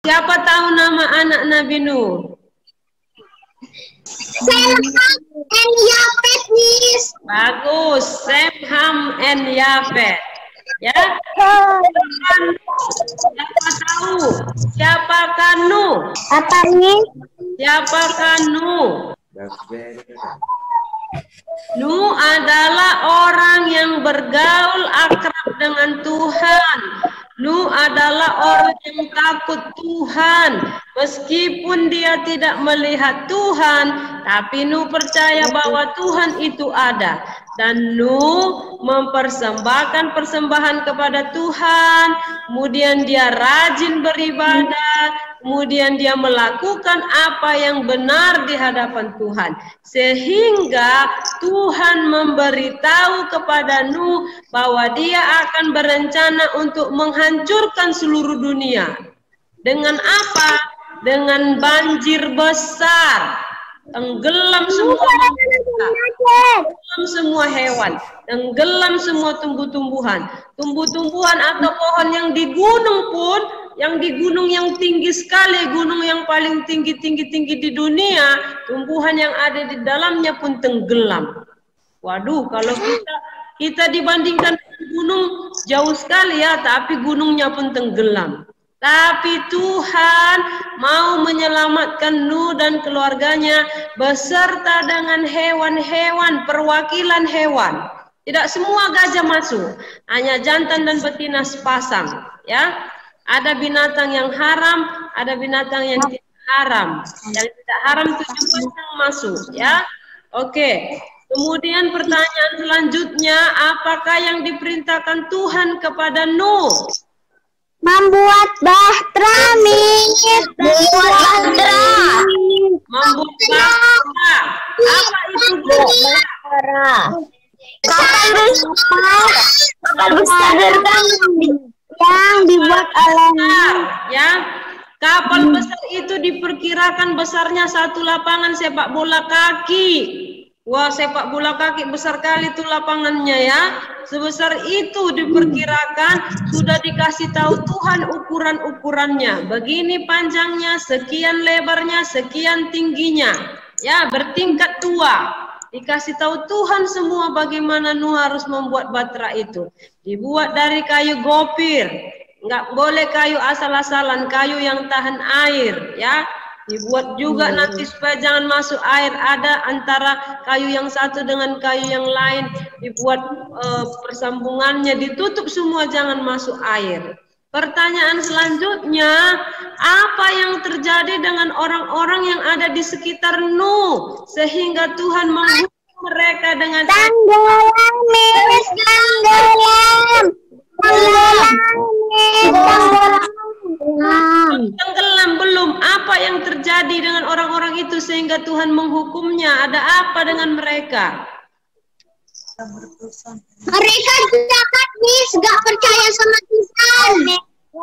Siapa tahu nama anak Nabi Nuh? Sem, Ham, and Yafet, Miss. Bagus, Sem, Ham, and Yafet. Ya. Siapa tahu? Siapakah Nuh? Apa Miss? Siapakah Nuh? Nuh adalah orang yang bergaul akrab dengan Tuhan. Nuh adalah orang yang takut Tuhan. Meskipun dia tidak melihat Tuhan, tapi Nuh percaya bahwa Tuhan itu ada. Dan Nuh mempersembahkan persembahan kepada Tuhan. Kemudian dia rajin beribadah. Kemudian dia melakukan apa yang benar di hadapan Tuhan. Sehingga Tuhan memberitahu kepada Nuh bahwa dia akan berencana untuk menghancurkan seluruh dunia. Dengan apa? Dengan banjir besar. Tenggelam semua manusia, tenggelam semua hewan, tenggelam semua tumbuh-tumbuhan. Tumbuh-tumbuhan atau pohon yang di gunung pun, yang di gunung yang tinggi sekali, gunung yang paling tinggi di dunia, tumbuhan yang ada di dalamnya pun tenggelam. Waduh, kalau kita dibandingkan dengan gunung jauh sekali ya, tapi gunungnya pun tenggelam. Tapi Tuhan mau menyelamatkan Nuh dan keluarganya beserta dengan hewan-hewan, perwakilan hewan. Tidak semua gajah masuk, hanya jantan dan betina sepasang. Ya, ada binatang yang haram, ada binatang yang tidak haram. Yang tidak haram 7 pasang masuk. Ya, oke. Kemudian pertanyaan selanjutnya, apakah yang diperintahkan Tuhan kepada Nuh? Membuat bahtera, Miss. Membuat bahtera. Membuat bahtera. Apa itu bahtera? Kapal besar yang dibuat oleh ya. Kapal besar itu diperkirakan besarnya satu lapangan sepak bola kaki. Wah, sepak bola kaki besar kali itu lapangannya ya. Sebesar itu diperkirakan, sudah dikasih tahu Tuhan ukuran-ukurannya. Begini panjangnya, sekian lebarnya, sekian tingginya. Ya, bertingkat tua. Dikasih tahu Tuhan semua bagaimana Nuh harus membuat bahtera itu. Dibuat dari kayu gopir. Nggak boleh kayu asal-asalan, kayu yang tahan air ya. Dibuat juga nanti supaya jangan masuk air, ada antara kayu yang satu dengan kayu yang lain, dibuat persambungannya, ditutup semua jangan masuk air. Pertanyaan selanjutnya, apa yang terjadi dengan orang-orang yang ada di sekitar Nuh sehingga Tuhan menghukum mereka dengan tenggelam, Miss, tenggelam. Tenggelam belum. Apa yang terjadi dengan orang-orang itu sehingga Tuhan menghukumnya? Ada apa dengan mereka? Mereka jahat, Miss, gak percaya sama Tuhan.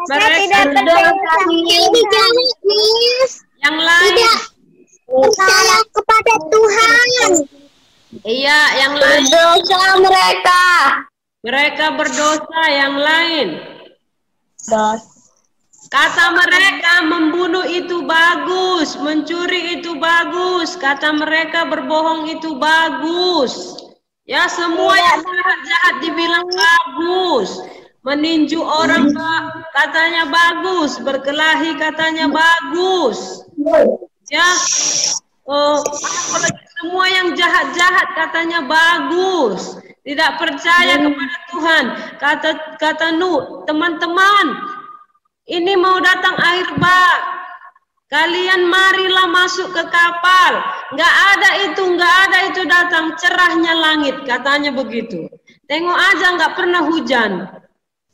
Mereka tidak berdosa, Miss. Yang lain tidak percaya kepada Tuhan. Iya, yang lain Berdosa mereka. Mereka berdosa, yang lain. Dosa. Kata mereka membunuh itu bagus, mencuri itu bagus, kata mereka berbohong itu bagus. Ya, semua yang jahat-jahat dibilang bagus. Meninju orang katanya bagus, berkelahi katanya bagus. Ya, semua yang jahat-jahat katanya bagus. Tidak percaya kepada Tuhan. Kata Nuh, teman-teman, ini mau datang air bah. Kalian marilah masuk ke kapal. Nggak ada itu datang, cerahnya langit, katanya begitu. Tengok aja nggak pernah hujan.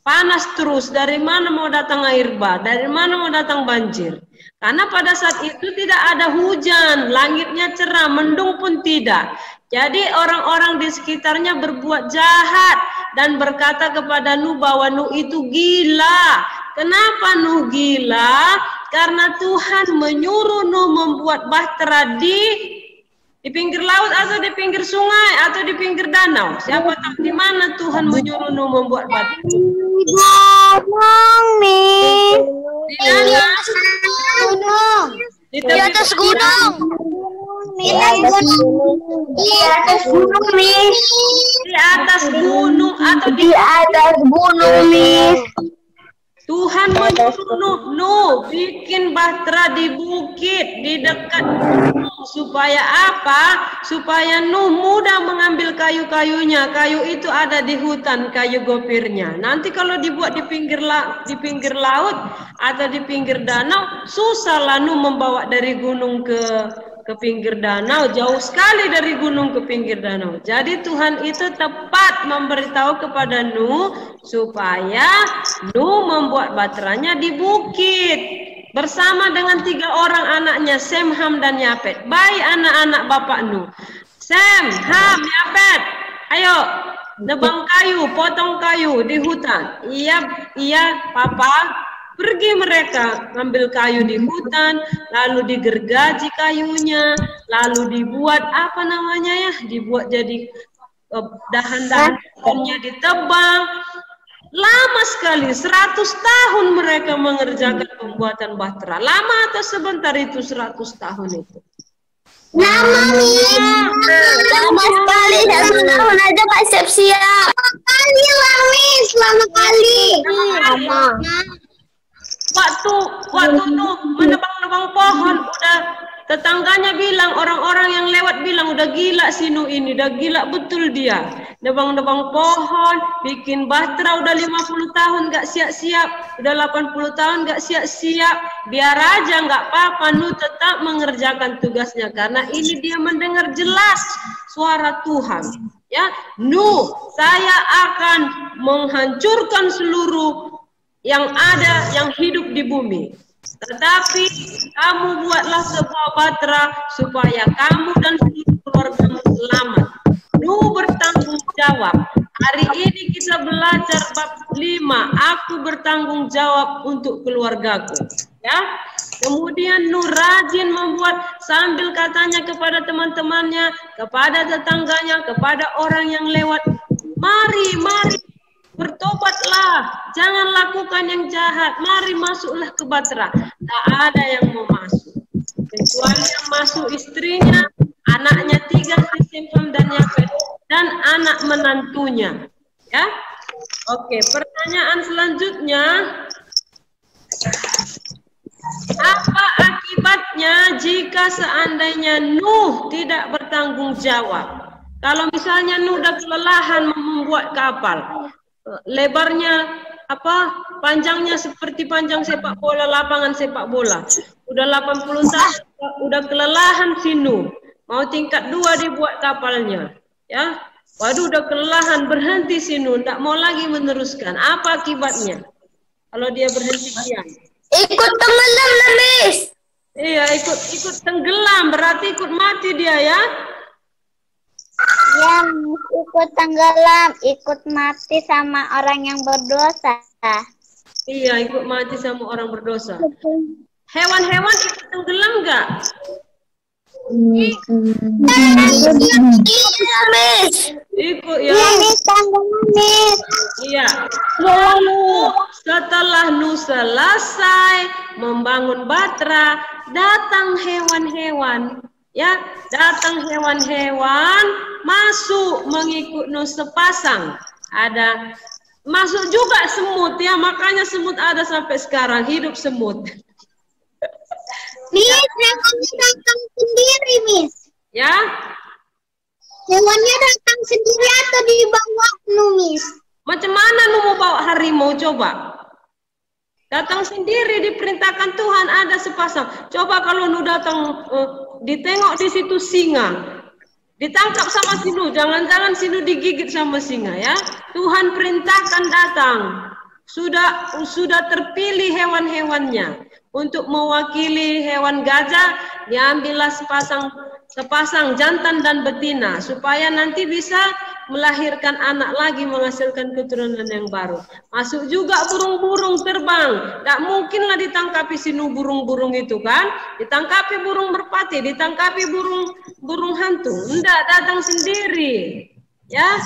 Panas terus, dari mana mau datang air bah? Dari mana mau datang banjir? Karena pada saat itu tidak ada hujan, langitnya cerah, mendung pun tidak. Jadi orang-orang di sekitarnya berbuat jahat dan berkata kepada Nuh bahwa Nuh itu gila. Kenapa Nuh gila? Karena Tuhan menyuruh Nuh membuat bahtera di Di pinggir laut atau di pinggir sungai atau di pinggir danau? Siapa tahu di mana Tuhan menyuruh Nuh membuat batu? Gunung, Miss. Di mana? Gunung. Di Di atas gunung. Di atas gunung. Di atas gunung, Miss. Di atas gunung atau Di atas gunung, Miss. Tuhan menyuruh Nuh bikin bahtera di bukit di dekat gunung. Supaya apa? Supaya Nuh mudah mengambil kayu-kayunya. Kayu itu ada di hutan, kayu gopirnya. Nanti kalau dibuat di pinggir laut atau di pinggir danau, susahlah Nuh membawa dari gunung ke pinggir danau, jauh sekali dari gunung ke pinggir danau. Jadi Tuhan itu tepat memberitahu kepada Nuh supaya Nuh membuat baterainya di bukit bersama dengan 3 orang anaknya, Sem, Ham, dan Yafet. Baik anak-anak bapak Nuh. Sem, Ham, Yafet, ayo nebang kayu, potong kayu di hutan. Iya, papa. Pergi mereka ngambil kayu di hutan, lalu digergaji kayunya, lalu dibuat apa namanya ya, dibuat jadi dahan-dahannya ditebang. Lama sekali, 100 tahun mereka mengerjakan pembuatan bahtera. Lama atau sebentar itu 100 tahun itu? Lama, Miss. Lama sekali, 1 tahun aja Pak siap-siap. Lama kali lah, Miss. Lama kali. Lama. Waktu tuh menebang-nebang pohon, udah tetangganya bilang, orang-orang yang lewat bilang, udah gila si Nuh ini, udah gila betul dia. Nebang-nebang pohon, bikin bahtera udah 50 tahun gak siap-siap, udah 80 tahun gak siap-siap. Biar aja gak apa-apa, Nuh tetap mengerjakan tugasnya karena ini dia mendengar jelas suara Tuhan. Ya, Nuh, saya akan menghancurkan seluruh yang ada, yang hidup di bumi. Tetapi kamu buatlah sebuah bahtera supaya kamu dan seluruh keluargamu selamat. Nuh bertanggung jawab. Hari ini kita belajar bab 5. Aku bertanggung jawab untuk keluargaku. Ya. Kemudian Nuh rajin membuat sambil katanya kepada teman-temannya, kepada tetangganya, kepada orang yang lewat, mari bertobatlah, jangan lakukan yang jahat, mari masuklah ke bahtera. Tak ada yang mau masuk, kecuali yang masuk istrinya, anaknya 3, Sem, Ham, dan Yafet, dan anak menantunya. Ya, oke. Pertanyaan selanjutnya, apa akibatnya jika seandainya Nuh tidak bertanggung jawab? Kalau misalnya Nuh udah kelelahan membuat kapal, lebarnya panjangnya seperti panjang sepak bola, lapangan sepak bola, udah 80 tahun, udah kelelahan si Nuh, mau tingkat 2 dibuat kapalnya, ya, waduh udah kelelahan, berhenti si Nuh, tidak mau lagi meneruskan. Apa akibatnya kalau dia berhenti diam? Ikut tenggelam lah, Miss. Iya, ikut tenggelam, berarti ikut mati dia ya. Ya, ikut tenggelam, ikut mati sama orang yang berdosa. Iya, ikut mati sama orang berdosa. Hewan-hewan ikut tenggelam nggak? Iya, Miss. Ikut ya. Miss, tenggelam, Miss. Iya. Lalu setelah Nuh selesai membangun bahtera, datang hewan-hewan. Ya, datang hewan-hewan masuk mengikut Nuh sepasang. Ada masuk juga semut ya, makanya semut ada sampai sekarang, hidup semut. Miss, hewannya datang sendiri, Miss. Ya. Hewannya datang sendiri atau dibawa Nuh, Miss? Macam mana Nuh mau bawa harimau coba? Datang sendiri, diperintahkan Tuhan, ada sepasang. Coba kalau Nuh datang, ditengok di situ singa, ditangkap sama si Nuh, jangan-jangan si Nuh digigit sama singa ya. Tuhan perintahkan datang. Sudah terpilih hewan-hewannya untuk mewakili hewan gajah, diambillah sepasang jantan dan betina supaya nanti bisa melahirkan anak lagi, menghasilkan keturunan yang baru. Masuk juga burung-burung terbang. Tidak mungkinlah ditangkapi si Nuh burung-burung itu kan. Ditangkapi burung merpati, ditangkapi burung hantu. Tidak, datang sendiri. Ya,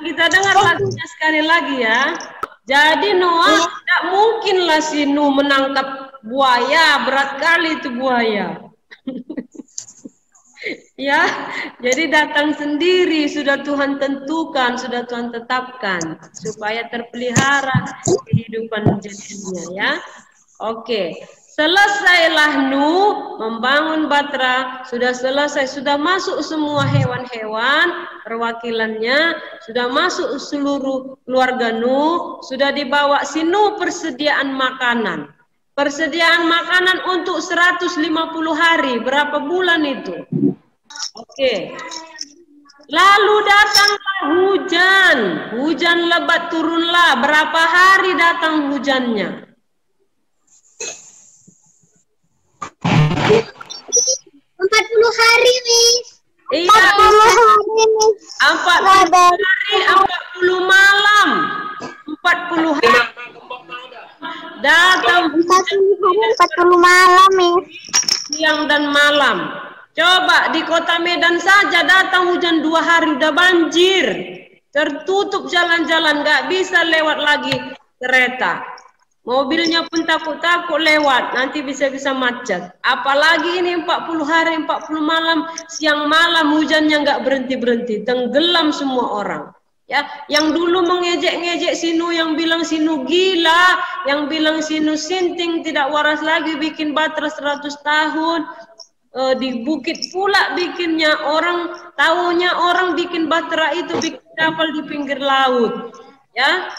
kita dengar lagunya sekali lagi ya. Jadi Noah tidak mungkinlah si Nuh menangkap buaya, berat kali itu buaya. Ya, jadi datang sendiri, sudah Tuhan tentukan, sudah Tuhan tetapkan supaya terpelihara kehidupan jenisnya ya. Oke, selesailah Nuh membangun Batra, sudah selesai, sudah masuk semua hewan-hewan perwakilannya, sudah masuk seluruh keluarga Nuh, sudah dibawa si Nuh persediaan makanan. Persediaan makanan untuk 150 hari, berapa bulan itu? Oke. Lalu datanglah hujan. Hujan lebat turunlah. Berapa hari datang hujannya? 40 hari, Miss. Iya, 40 hari, Miss. 40 hari, 40 malam. 40 hari. Datang 40 hari, 40 malam, Miss. Siang dan malam. Coba di kota Medan saja datang hujan 2 hari udah banjir. Tertutup jalan-jalan, nggak bisa lewat lagi kereta. Mobilnya pun takut-takut lewat, nanti bisa-bisa macet. Apalagi ini 40 hari, 40 malam, siang malam hujannya nggak berhenti-berhenti. Tenggelam semua orang. Ya, yang dulu mengejek-ngejek si Nuh, yang bilang si Nuh gila, yang bilang si Nuh sinting, tidak waras lagi, bikin Batra 100 tahun. Di bukit pula bikinnya, orang tahunya orang bikin Batra itu bikin kapal di pinggir laut ya,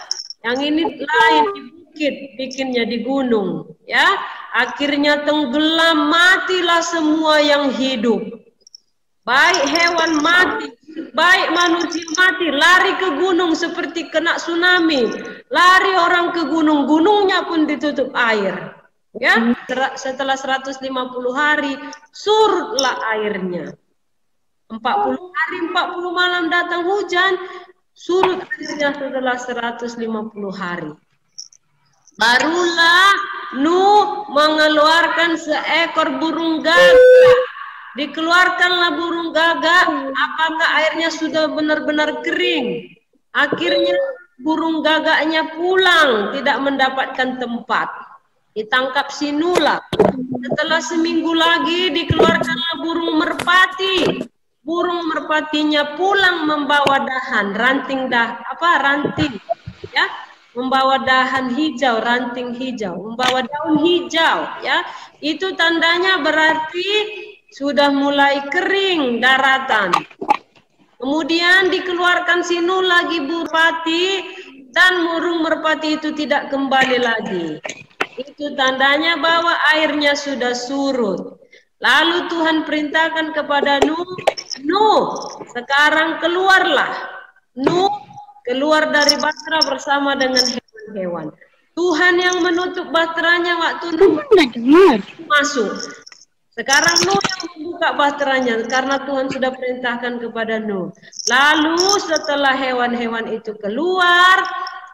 yang ini lain di bukit bikinnya di gunung ya, akhirnya tenggelam, matilah semua yang hidup, baik hewan mati, baik manusia mati, lari ke gunung seperti kena tsunami, lari orang ke gunung, gunungnya pun ditutup air. Ya, setelah 150 hari surutlah airnya. 40 hari 40 malam datang hujan, surut airnya setelah 150 hari. Barulah Nuh mengeluarkan seekor burung gagak. Dikeluarkanlah burung gagak, apakah airnya sudah benar-benar kering? Akhirnya burung gagaknya pulang, tidak mendapatkan tempat. Ditangkap si Nuh lah. Setelah seminggu lagi dikeluarkanlah burung merpati. Burung merpatinya pulang membawa dahan, ranting ya, membawa dahan hijau, ranting hijau, membawa daun hijau ya. Itu tandanya berarti sudah mulai kering daratan. Kemudian dikeluarkan si Nuh lagi merpati, dan burung merpati itu tidak kembali lagi. Itu tandanya bahwa airnya sudah surut. Lalu Tuhan perintahkan kepada Nuh, Nuh, sekarang keluarlah. Nuh keluar dari Batra bersama dengan hewan-hewan. Tuhan yang menutup Batranya waktu Nuh masuk. Sekarang Nuh yang membuka Batranya karena Tuhan sudah perintahkan kepada Nuh. Lalu setelah hewan-hewan itu keluar,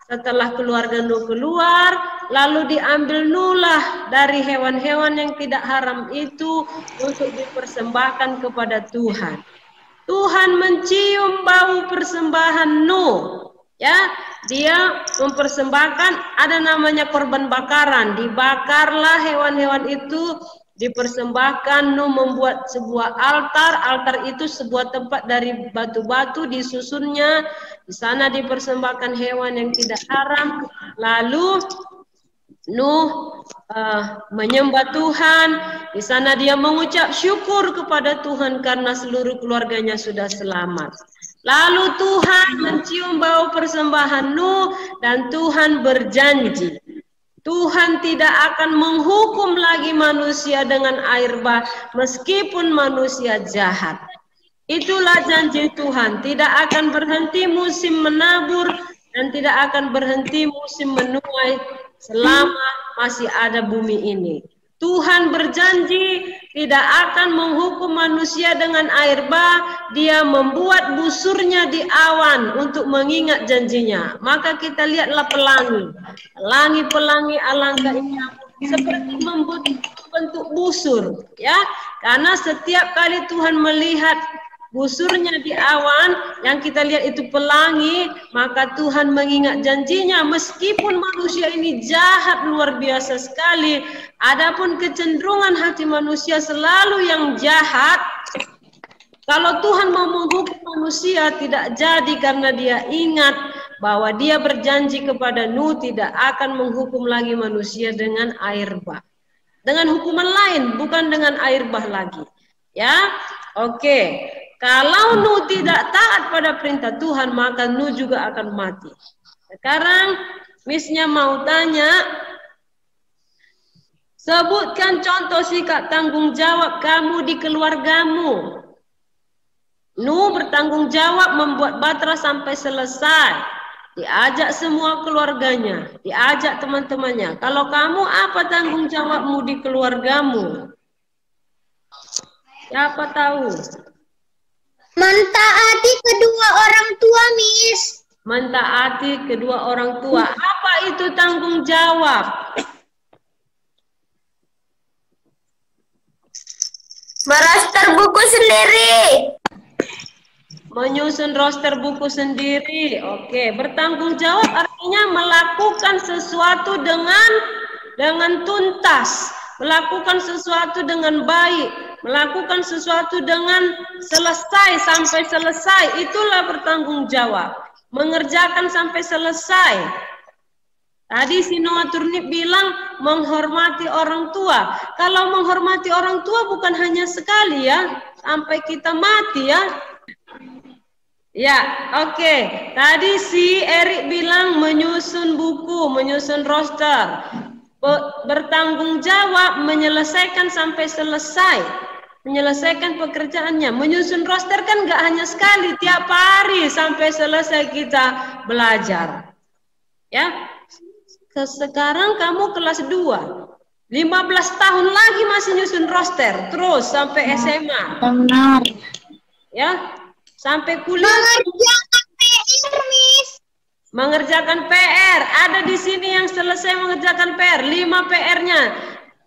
setelah keluarga Nuh keluar, lalu diambil Nuh lah dari hewan-hewan yang tidak haram itu untuk dipersembahkan kepada Tuhan. Tuhan mencium bau persembahan Nuh. Ya, dia mempersembahkan, ada namanya korban bakaran. Dibakarlah hewan-hewan itu, dipersembahkan. Nuh membuat sebuah altar. Altar itu sebuah tempat dari batu-batu disusunnya. Di sana dipersembahkan hewan yang tidak haram. Lalu Nuh menyembah Tuhan. Di sana dia mengucap syukur kepada Tuhan karena seluruh keluarganya sudah selamat. Lalu Tuhan mencium bau persembahan Nuh dan Tuhan berjanji, Tuhan tidak akan menghukum lagi manusia dengan air bah meskipun manusia jahat. Itulah janji Tuhan, tidak akan berhenti musim menabur dan tidak akan berhenti musim menuai selama masih ada bumi ini. Tuhan berjanji tidak akan menghukum manusia dengan air bah. Dia membuat busurnya di awan untuk mengingat janjinya. Maka kita lihatlah pelangi. Pelangi-pelangi alangkah indah seperti membentuk busur, ya. Karena setiap kali Tuhan melihat busurnya di awan, yang kita lihat itu pelangi, maka Tuhan mengingat janjinya. Meskipun manusia ini jahat luar biasa sekali, adapun kecenderungan hati manusia selalu yang jahat. Kalau Tuhan mau menghukum manusia tidak jadi, karena dia ingat bahwa dia berjanji kepada Nuh tidak akan menghukum lagi manusia dengan air bah. Dengan hukuman lain, bukan dengan air bah lagi. Ya, oke. Kalau Nuh tidak taat pada perintah Tuhan, maka Nuh juga akan mati. Sekarang Miss-nya mau tanya, sebutkan contoh sikap tanggung jawab kamu di keluargamu. Nuh bertanggung jawab membuat Batra sampai selesai. Diajak semua keluarganya, diajak teman-temannya. Kalau kamu, apa tanggung jawabmu di keluargamu? Siapa tahu? Mentaati kedua orang tua, Miss. Mentaati kedua orang tua. Apa itu tanggung jawab? Meroster buku sendiri. Menyusun roster buku sendiri. Oke, bertanggung jawab artinya melakukan sesuatu dengan tuntas, melakukan sesuatu dengan baik, melakukan sesuatu dengan selesai sampai selesai. Itulah bertanggung jawab. Mengerjakan sampai selesai. Tadi si Noah Turnip bilang menghormati orang tua. Kalau menghormati orang tua bukan hanya sekali ya, sampai kita mati ya. Ya, oke. Tadi si Erik bilang menyusun buku, menyusun roster. Bertanggung jawab menyelesaikan sampai selesai. Menyelesaikan pekerjaannya. Menyusun roster kan nggak hanya sekali, tiap hari sampai selesai kita belajar. Ya. Sekarang kamu kelas 2. 15 tahun lagi masih nyusun roster terus sampai SMA. Benar. Ya. Sampai kuliah. Mengerjakan PR, Miss. Mengerjakan PR. Ada di sini yang selesai mengerjakan PR. 5 PR-nya.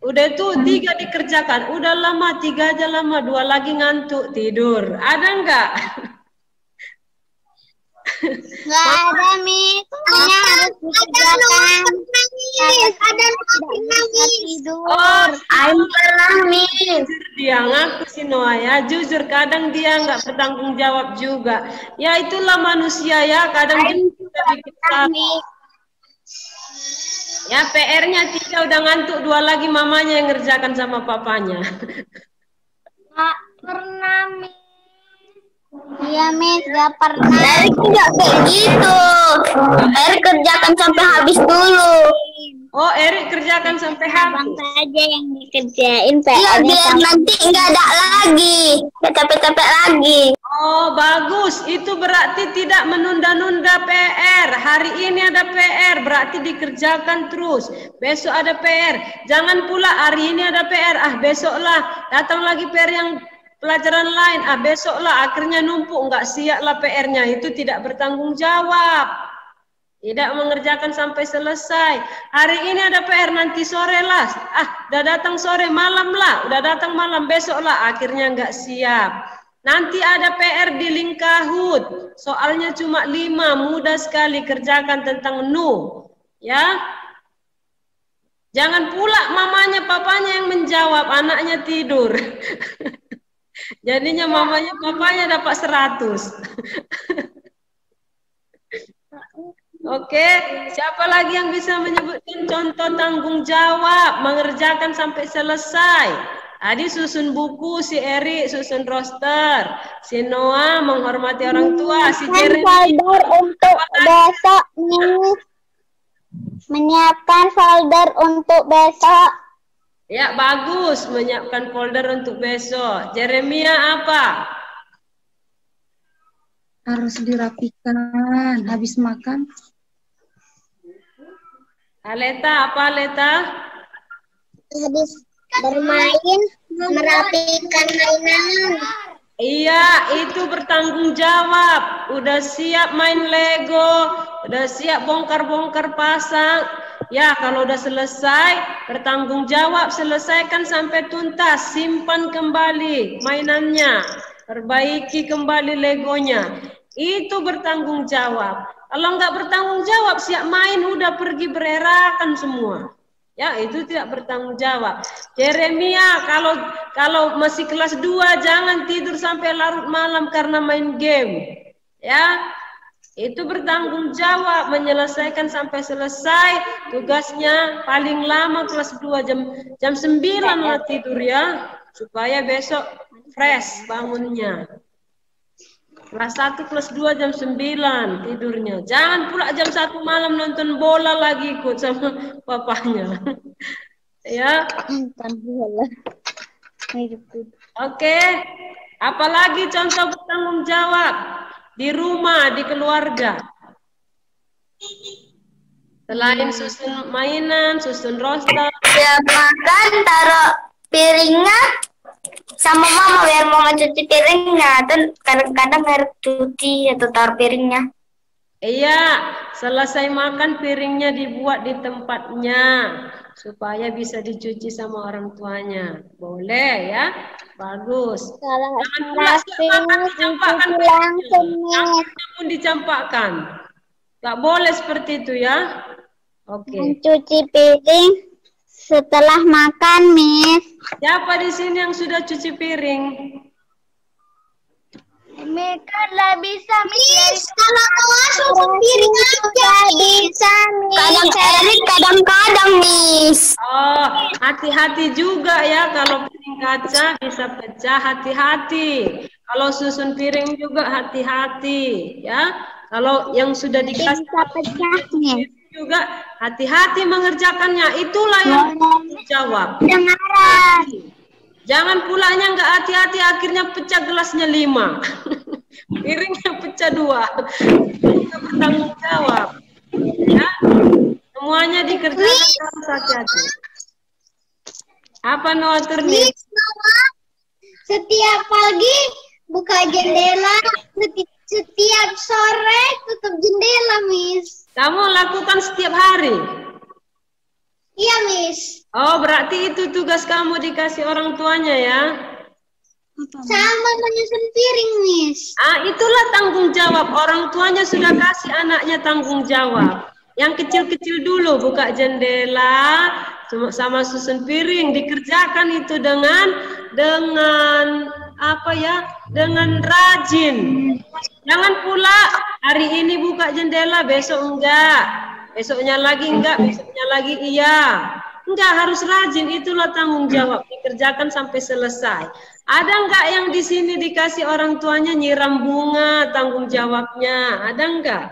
Udah itu 3 dikerjakan. Udah lama, 3 aja lama. 2 lagi ngantuk tidur. Ada enggak? Nggak ada, Miss. Hanya harus dikerjakan. Ada tidur. Oh, I'm pernah, Miss. dia ngaku si Noah ya. Jujur kadang dia nggak bertanggung jawab juga. Ya itulah manusia ya. Kadang kita bikin salah. Ya PR-nya 3 udah ngantuk, 2 lagi mamanya yang ngerjakan sama papanya. Nggak pernah, Miss. Iya, Miss, nggak pernah. Erik nggak kayak gitu. Erik kerjakan sampai habis dulu. Oh, Erik kerjakan sampai habis. Saja yang dikerjain PR-nya. Iya, biar nanti nggak ada lagi. Nggak capek-capek lagi. Oh, bagus. Itu berarti tidak menunda-nunda PR. Hari ini ada PR, berarti dikerjakan terus. Besok ada PR. Jangan pula hari ini ada PR, besoklah datang lagi PR yang pelajaran lain, besoklah akhirnya numpuk, nggak siaplah PR-nya. Itu tidak bertanggung jawab. Tidak mengerjakan sampai selesai. Hari ini ada PR, nanti sore lah. Udah datang sore, malam lah. Udah datang malam, besok lah. Akhirnya nggak siap. Nanti ada PR di Lingkahut. Soalnya cuma 5, mudah sekali kerjakan tentang Nuh. Ya. Jangan pula mamanya, papanya yang menjawab, anaknya tidur. Jadinya mamanya, papanya dapat 100. Oke, siapa lagi yang bisa menyebutkan contoh tanggung jawab mengerjakan sampai selesai? Tadi susun buku, si Erik susun roster, si Noah menghormati orang tua, si Jeremy folder untuk besok nih. Menyiapkan folder untuk besok. Ya, bagus, menyiapkan folder untuk besok. Jeremia apa? Harus dirapikan habis makan. Aleta apa, Aleta? Habis Bermain, merapikan mainan. Iya, itu bertanggung jawab. Udah siap main Lego, udah siap bongkar-bongkar pasang. Ya, kalau udah selesai, bertanggung jawab, selesaikan sampai tuntas, simpan kembali mainannya, perbaiki kembali Legonya. Itu bertanggung jawab. Kalau nggak bertanggung jawab, siap main udah pergi bererakan semua. Ya, itu tidak bertanggung jawab. Jeremia, kalau masih kelas 2 jangan tidur sampai larut malam karena main game. Ya, itu bertanggung jawab, menyelesaikan sampai selesai tugasnya. Paling lama kelas 2 jam 9 lah tidur ya, supaya besok fresh bangunnya. Kelas 1, kelas 2 jam 9 tidurnya. Jangan pula jam 1 malam nonton bola lagi ikut sama papanya. Ya. Nonton bola. Oke. Apalagi contoh bertanggung jawab di rumah, di keluarga. Selain susun mainan, susun roster. Ya makan, taruh piringnya sama mama biar mama cuci piringnya. Dan kadang-kadang harus cuci atau taruh piringnya. Iya, selesai makan piringnya dibuat di tempatnya supaya bisa dicuci sama orang tuanya. Boleh ya? Bagus. Jangan pula makan dicampakkan piringnya. Pun dicampakkan. Gak boleh seperti itu ya. Oke. Mencuci piring setelah makan, Miss. Siapa di sini yang sudah cuci piring? Mereka lah bisa, Miss. Kalau mau susun piring aja bisa, Miss. Kadang Erik, kadang-kadang, Miss. Oh, hati-hati juga ya kalau piring kaca bisa pecah, hati-hati. Kalau susun piring juga hati-hati ya. Kalau yang sudah dikasih pecahnya juga hati-hati mengerjakannya. Itulah yang jawab. Dengaran. Jangan pulanya nggak hati-hati akhirnya pecah gelasnya 5. Piringnya pecah 2. Kita bertanggung jawab. Ya. Semuanya dikerjakan harus hati-hati. Apa Noah Turni? Setiap pagi buka jendela, setiap sore tutup jendela, Miss. Kamu lakukan setiap hari? Iya, Miss. Oh, berarti itu tugas kamu dikasih orang tuanya ya? Sama menyusun piring, Miss. Itulah tanggung jawab. Orang tuanya sudah kasih anaknya tanggung jawab. Yang kecil-kecil dulu buka jendela, sama susun piring, dikerjakan itu dengan apa ya? Dengan rajin. Jangan pula hari ini buka jendela, besok enggak. Besoknya lagi enggak, besoknya lagi iya. Enggak, harus rajin, itulah tanggung jawab, dikerjakan sampai selesai. Ada enggak yang di sini dikasih orang tuanya nyiram bunga, tanggung jawabnya? Ada enggak?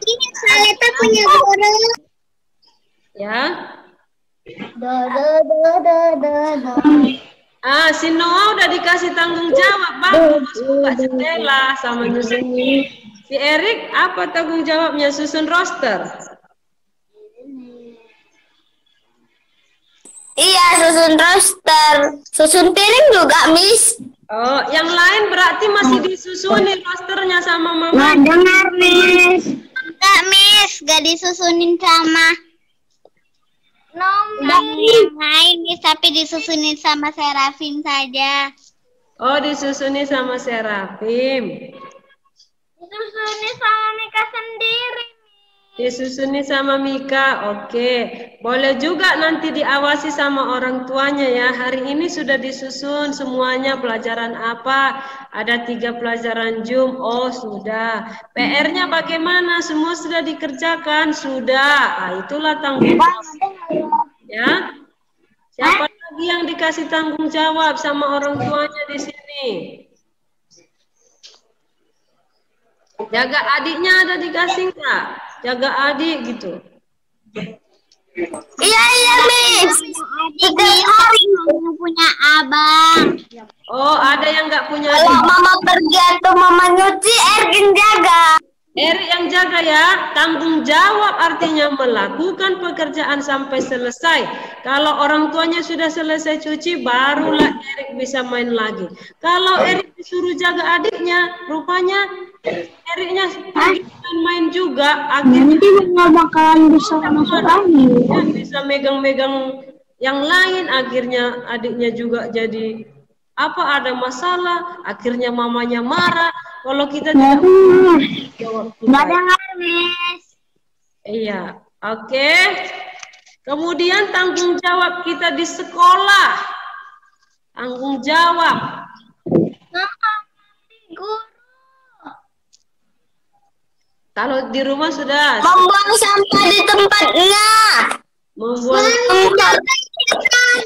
Ini Saleta punya guru. Ya. Si Noah udah dikasih tanggung jawab, bagus, buka jendela sama nyusun. Si Erik apa tanggung jawabnya? Susun roster. Iya, susun roster. Susun piring juga, Miss. Oh, yang lain berarti masih disusunin rosternya sama mama. Dengar, Miss. Enggak, Miss. Gak disusunin sama yang lain, Miss. Tapi disusunin sama Serafim saja. Oh, disusunin sama Serafim. Disusunin sama Mika sendiri. Disusuni sama Mika, oke. Boleh juga nanti diawasi sama orang tuanya ya. Hari ini sudah disusun semuanya pelajaran apa. Ada 3 pelajaran Zoom, oh sudah. PR-nya bagaimana? Semua sudah dikerjakan? Sudah. Itulah tanggung jawab. Ya. Siapa lagi yang dikasih tanggung jawab sama orang tuanya di sini? Jaga adiknya ada dikasih nggak? Jaga adik gitu. Iya, Miss. Tiga hari punya abang. Oh, ada yang nggak punya Kalau adik. mama pergi atau mama nyuci, Ergin jaga. Erik yang jaga ya, tanggung jawab artinya melakukan pekerjaan sampai selesai. Kalau orang tuanya sudah selesai cuci, barulah Erik bisa main lagi. Kalau Erik disuruh jaga adiknya, rupanya Eriknya pergi main juga. Akhirnya nggak bakalan bisa masuk lagi. Bisa megang-megang yang lain. Akhirnya adiknya juga jadi ada masalah. Akhirnya mamanya marah. Kalau kita tidak jawab nggak dengar, Miss. Iya, oke. Kemudian tanggung jawab kita di sekolah. Tanggung jawab. Guru. Kalau di rumah sudah Membuang sampah di tempatnya. membuang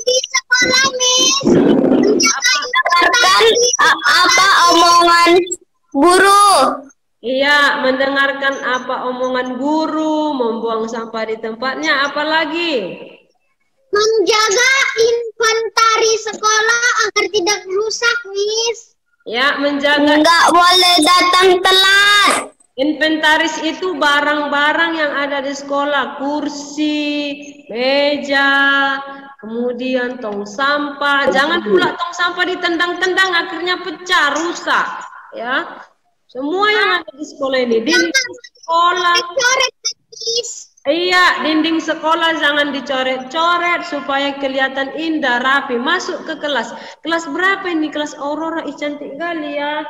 di sekolah, Miss. Mendengarkan apa omongan guru. Iya, mendengarkan apa omongan guru, membuang sampah di tempatnya, apalagi? Menjaga inventaris sekolah agar tidak rusak, Miss. Ya, menjaga. Nggak boleh datang telat. Inventaris itu barang-barang yang ada di sekolah, kursi, meja, kemudian tong sampah. Jangan pula tong sampah ditendang-tendang, akhirnya pecah, rusak. Ya, semua yang ada di sekolah ini, dinding sekolah. Iya, dinding sekolah jangan dicoret-coret supaya kelihatan indah, rapi. Masuk ke kelas. Kelas berapa ini? Kelas Aurora, cantik kali ya.